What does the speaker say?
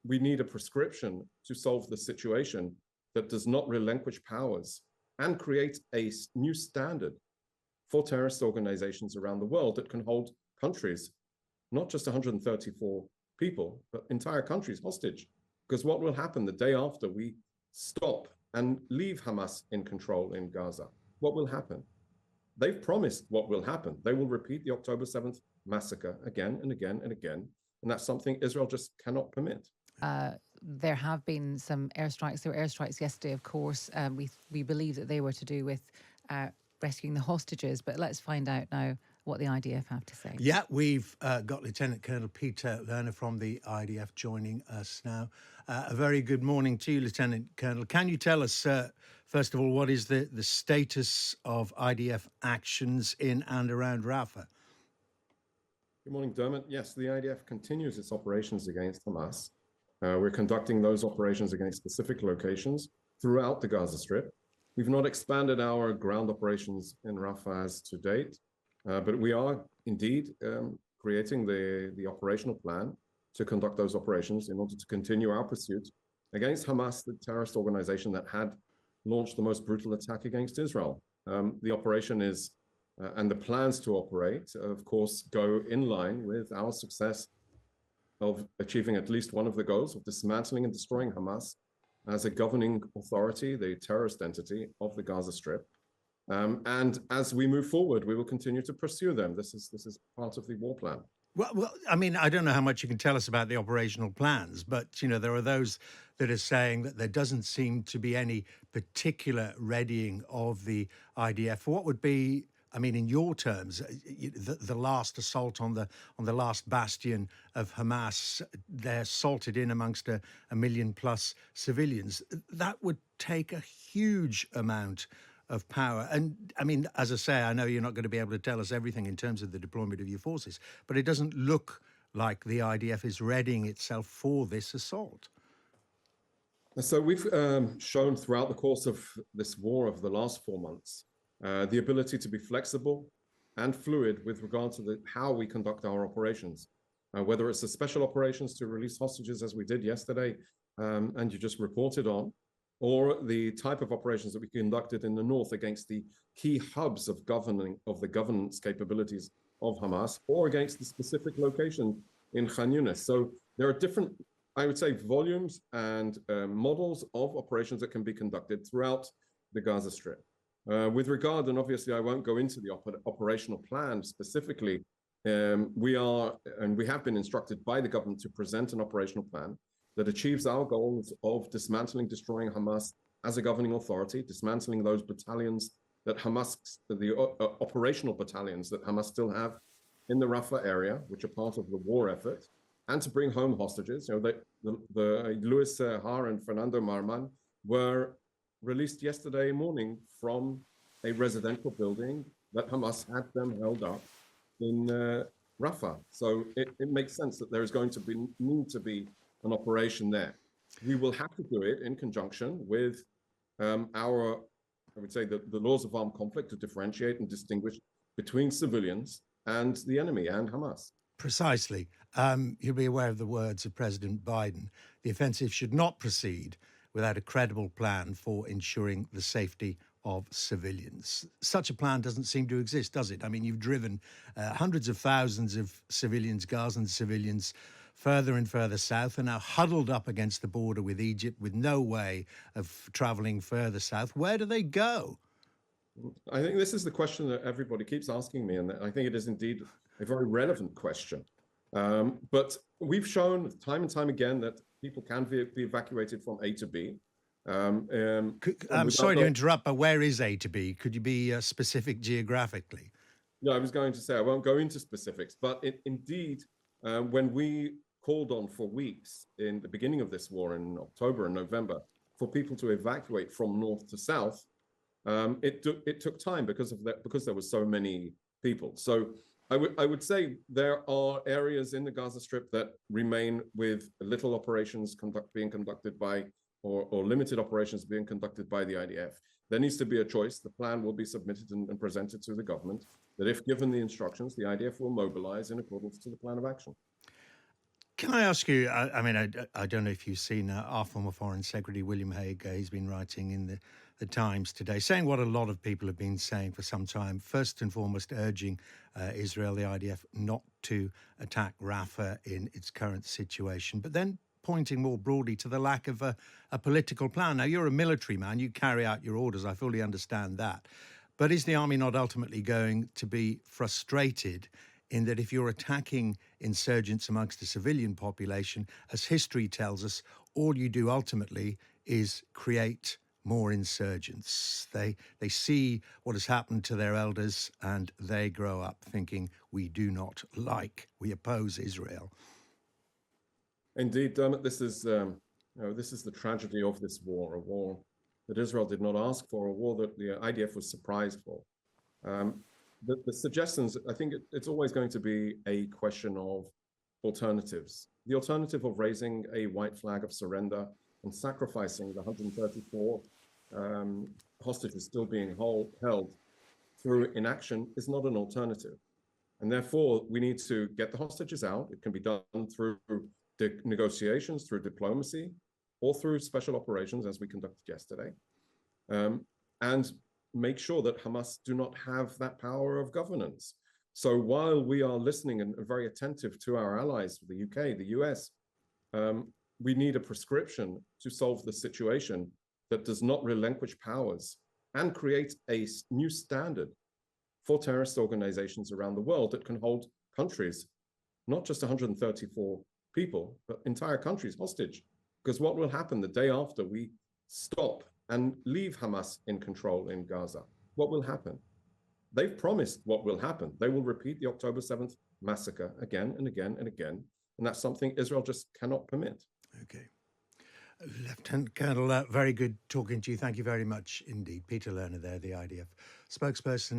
we need a prescription to solve the situation that does not relinquish powers and create a new standard for terrorist organizations around the world that can hold countries, not just 134 people, but entire countries hostage. Because what will happen the day after we stop and leave Hamas in control in Gaza? What will happen? They've promised what will happen. They will repeat the October 7th massacre again and again and again. And that's something Israel just cannot permit. There have been some airstrikes. There were airstrikes yesterday, of course. We believe that they were to do with rescuing the hostages. But let's find out now what the IDF have to say. Yeah, we've got Lt Col Peter Lerner from the IDF joining us now. A very good morning to you, Lieutenant Colonel. Can you tell us, first of all, what is the status of IDF actions in and around Rafah? Good morning, Dermot. Yes, the IDF continues its operations against Hamas. We're conducting those operations against specific locations throughout the Gaza Strip. We've not expanded our ground operations in Rafah as to date, but we are indeed creating the operational plan to conduct those operations in order to continue our pursuit against Hamas, the terrorist organization that had launched the most brutal attack against Israel. The operation is, and the plans to operate, of course, go in line with our success of achieving at least one of the goals of dismantling and destroying Hamas as a governing authority, the terrorist entity of the Gaza Strip. And as we move forward, we will continue to pursue them. This is part of the war plan. Well, I mean, I don't know how much you can tell us about the operational plans, but, you know, there are those that are saying that there doesn't seem to be any particular readying of the IDF. What would be, I mean, in your terms, the last assault on the last bastion of Hamas, they're assaulted in amongst a million plus civilians. That would take a huge amount of power. And I mean, as I say, I know you're not going to be able to tell us everything in terms of the deployment of your forces, but it doesn't look like the IDF is readying itself for this assault. So we've shown throughout the course of this war of the last 4 months, the ability to be flexible and fluid with regard to how we conduct our operations, whether it's the special operations to release hostages as we did yesterday, and you just reported on, or the type of operations that we conducted in the north against the key hubs of the governance capabilities of Hamas, or against the specific location in Khan Yunis. So there are different, I would say, volumes and models of operations that can be conducted throughout the Gaza Strip. With regard, and obviously I won't go into the operational plan specifically, we have been instructed by the government to present an operational plan that achieves our goals of dismantling, destroying Hamas as a governing authority, dismantling those battalions that Hamas, the operational battalions that Hamas still have in the Rafah area, which are part of the war effort, and to bring home hostages. You know, the Luis Har and Fernando Marman were released yesterday morning from a residential building that Hamas had them held up in Rafah. So it makes sense that there is going to need to be an operation there. We will have to do it in conjunction with I would say, the laws of armed conflict to differentiate and distinguish between civilians and the enemy and Hamas. Precisely. You'll be aware of the words of President Biden. The offensive should not proceed without a credible plan for ensuring the safety of civilians. Such a plan doesn't seem to exist, does it? I mean, you've driven hundreds of thousands of civilians, Gazan civilians, further and further south, and now huddled up against the border with Egypt with no way of traveling further south. Where do they go? I think this is the question that everybody keeps asking me, and I think it is indeed a very relevant question. But we've shown time and time again that people can be evacuated from A to B. I'm sorry to interrupt, but where is A to B? Could you be specific geographically? No, I was going to say I won't go into specifics, but indeed, when we called on for weeks in the beginning of this war in October and November for people to evacuate from north to south, it took time because there were so many people. So I would say there are areas in the Gaza Strip that remain with little operations being conducted by, or limited operations being conducted by the IDF. There needs to be a choice. The plan will be submitted and presented to the government that if given the instructions, the IDF will mobilize in accordance to the plan of action. Can I ask you? I mean, I don't know if you've seen our former Foreign Secretary William Hague. He's been writing in the Times today, saying what a lot of people have been saying for some time. First and foremost, urging Israel, the IDF, not to attack Rafah in its current situation, but then pointing more broadly to the lack of a political plan. Now, you're a military man; you carry out your orders. I fully understand that. But is the army not ultimately going to be frustrated in that if you're attacking insurgents amongst the civilian population, as history tells us, all you do ultimately is create more insurgents? They see what has happened to their elders and they grow up thinking we oppose Israel. Indeed, Dermot, this is the tragedy of this war, a war that Israel did not ask for, a war that the IDF was surprised for. The suggestions, I think it's always going to be a question of alternatives. The alternative of raising a white flag of surrender and sacrificing the 134 hostages still being held through inaction is not an alternative. And therefore, we need to get the hostages out. It can be done through negotiations, through diplomacy, or through special operations, as we conducted yesterday, and make sure that Hamas do not have that power of governance. So while we are listening and very attentive to our allies, the UK, the US, we need a prescription to solve the situation that does not relinquish powers and create a new standard for terrorist organizations around the world that can hold countries, not just 134 people, but entire countries hostage. Because what will happen the day after we stop and leave Hamas in control in Gaza? What will happen? They've promised what will happen. They will repeat the October 7th massacre again and again and again. And that's something Israel just cannot permit. Okay. Lieutenant Colonel, very good talking to you. Thank you very much indeed. Peter Lerner there, the IDF spokesperson.